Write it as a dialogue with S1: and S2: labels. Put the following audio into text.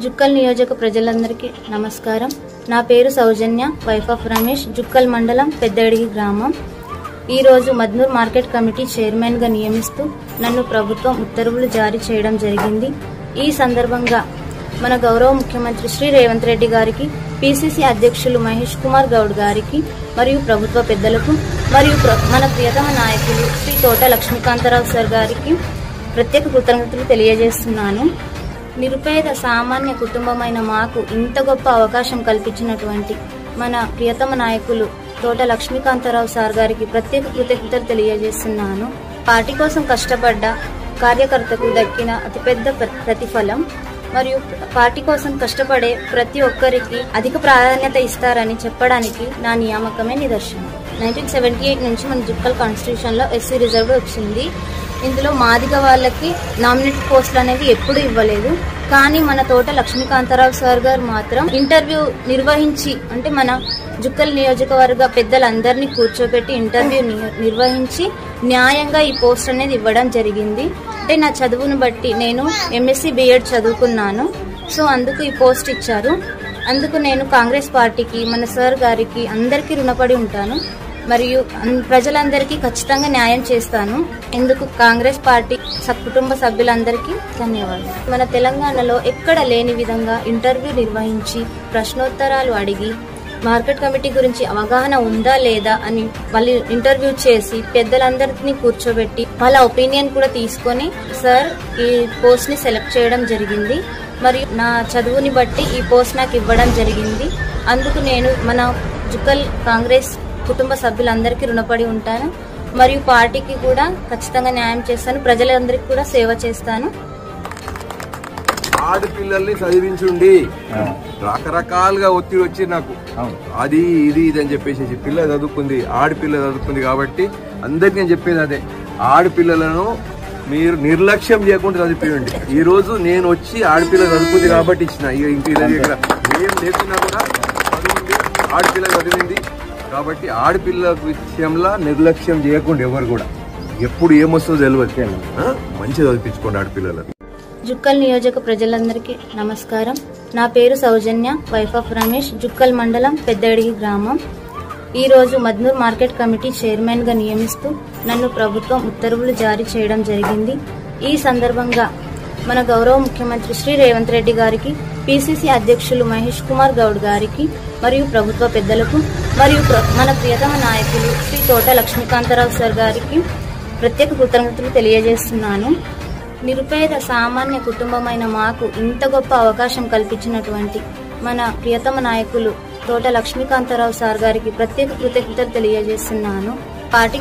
S1: జుక్కల్ నియోజక ప్రజలందరికీ నమస్కారం. నా పేరు సౌజన్య, వైఫ్ ఆఫ్ రమేష్, జుక్కల్ మండలం పెద్దడిగి గ్రామం. ఈరోజు మద్నూర్ మార్కెట్ కమిటీ చైర్మన్గా నియమిస్తూ నన్ను ప్రభుత్వం ఉత్తర్వులు జారీ చేయడం జరిగింది. ఈ సందర్భంగా మన గౌరవ ముఖ్యమంత్రి శ్రీ రేవంత్ రెడ్డి గారికి, పిసిసి అధ్యక్షులు మహేష్ కుమార్ గౌడ్ గారికి మరియు ప్రభుత్వ పెద్దలకు మరియు మన ప్రియతమ నాయకులు శ్రీ తోట లక్ష్మీకాంతరావు సార్ గారికి ప్రత్యేక కృతజ్ఞతలు తెలియజేస్తున్నాను. నిరుపేద సామాన్య కుటుంబమైన మాకు ఇంత గొప్ప అవకాశం కల్పించినటువంటి మన ప్రియతమ నాయకులు తోట లక్ష్మీకాంతరావు సార్ గారికి ప్రత్యేక కృతజ్ఞతలు తెలియజేస్తున్నాను. పార్టీ కోసం కష్టపడ్డ కార్యకర్తకు దక్కిన అతిపెద్ద ప్రతిఫలం మరియు పార్టీ కోసం కష్టపడే ప్రతి ఒక్కరికి అధిక ప్రాధాన్యత ఇస్తారని చెప్పడానికి నా నియామకమే నిదర్శనం. 1978 నుంచి మన జుక్కల్ కాన్స్టిట్యూషన్ లో ఎస్సీ రిజర్వ్ వచ్చింది. ఇందులో మాదిగ వాళ్ళకి నామినేట్ పోస్టులు అనేవి ఎప్పుడు ఇవ్వలేదు. కానీ మన తోట లక్ష్మీకాంతరావు సార్ గారు మాత్రం ఇంటర్వ్యూ నిర్వహించి, అంటే మన జుక్కల్ నియోజకవర్గ పెద్దలందరినీ కూర్చోబెట్టి ఇంటర్వ్యూ నిర్వహించి న్యాయంగా ఈ పోస్ట్ అనేది ఇవ్వడం జరిగింది. అంటే నా చదువును బట్టి నేను ఎంఎస్సీ బిఎడ్ చదువుకున్నాను. సో అందుకు ఈ పోస్ట్ ఇచ్చారు. అందుకు నేను కాంగ్రెస్ పార్టీకి, మన సార్ గారికి అందరికీ రుణపడి ఉంటాను మరియు ప్రజలందరికీ ఖచ్చితంగా న్యాయం చేస్తాను. ఇందుకు కాంగ్రెస్ పార్టీ కుటుంబ సభ్యులందరికీ ధన్యవాదాలు. మన తెలంగాణలో ఎక్కడ లేని విధంగా ఇంటర్వ్యూ నిర్వహించి ప్రశ్నోత్తరాలు అడిగి మార్కెట్ కమిటీ గురించి అవగాహన ఉందా లేదా అని వాళ్ళు ఇంటర్వ్యూ చేసి పెద్దలందరినీ కూర్చోబెట్టి వాళ్ళ ఒపీనియన్ కూడా తీసుకొని సార్ ఈ పోస్ట్ ని సెలెక్ట్ చేయడం జరిగింది. మరియు నా చదువుని బట్టి ఈ పోస్ట్ నాకు ఇవ్వడం జరిగింది. అందుకు నేను మన జుక్కల్ కాంగ్రెస్ కుటుంబ సభ్యులందరికీ రుణపడి ఉంటాను మరియు పార్టీకి కూడా ఖచ్చితంగా న్యాయం చేస్తాను. ప్రజలందరికీ కూడా సేవ చేస్తాను.
S2: ఆడపిల్లల్ని చదివించుండి, రకరకాలుగా ఒత్తిడి వచ్చి నాకు అది ఇది అని చెప్పేసి పిల్ల చదువుకుంది, ఆడపిల్ల చదువుకుంది కాబట్టి అందరికి నేను చెప్పేది అదే, ఆడపిల్లలను మీరు నిర్లక్ష్యం చేయకుండా చదివించండి. ఈ రోజు నేను వచ్చి ఆడపిల్ల చదువుకుంది కాబట్టి ఇచ్చిన, ఇంటి దగ్గర ఏం లేకున్నా కూడా చదివింది, ఆడపిల్ల చదివింది కాబట్టి ఆడపిల్ల విషయంలో నిర్లక్ష్యం చేయకుండా ఎవరు కూడా ఎప్పుడు ఏమొస్తుందో తెలియదు, మంచిగా చదివించుకోండి ఆడపిల్లలను.
S1: జుక్కల్ నియోజక ప్రజలందరికీ నమస్కారం. నా పేరు సౌజన్య, వైఫ్ ఆఫ్ రమేష్, జుక్కల్ మండలం పెద్దడిగి గ్రామం. ఈరోజు మద్నూర్ మార్కెట్ కమిటీ చైర్మన్గా నియమిస్తూ నన్ను ప్రభుత్వం ఉత్తర్వులు జారీ చేయడం జరిగింది. ఈ సందర్భంగా మన గౌరవ ముఖ్యమంత్రి శ్రీ రేవంత్ రెడ్డి గారికి, పిసిసి అధ్యక్షులు మహేష్ కుమార్ గౌడ్ గారికి మరియు ప్రభుత్వ పెద్దలకు మరియు మన ప్రియతమ నాయకులు శ్రీ తోట లక్ష్మీకాంతరావు సార్ గారికి ప్రత్యేక కృతజ్ఞతలు తెలియజేస్తున్నాను. నిరుపేద సామాన్య కుటుంబమైన మాకు ఇంత గొప్ప అవకాశం కల్పించినటువంటి మన ప్రియతమ నాయకులు తోట లక్ష్మీకాంతరావు సార్ గారికి ప్రత్యేక కృతజ్ఞతలు తెలియజేస్తున్నాను. పార్టీ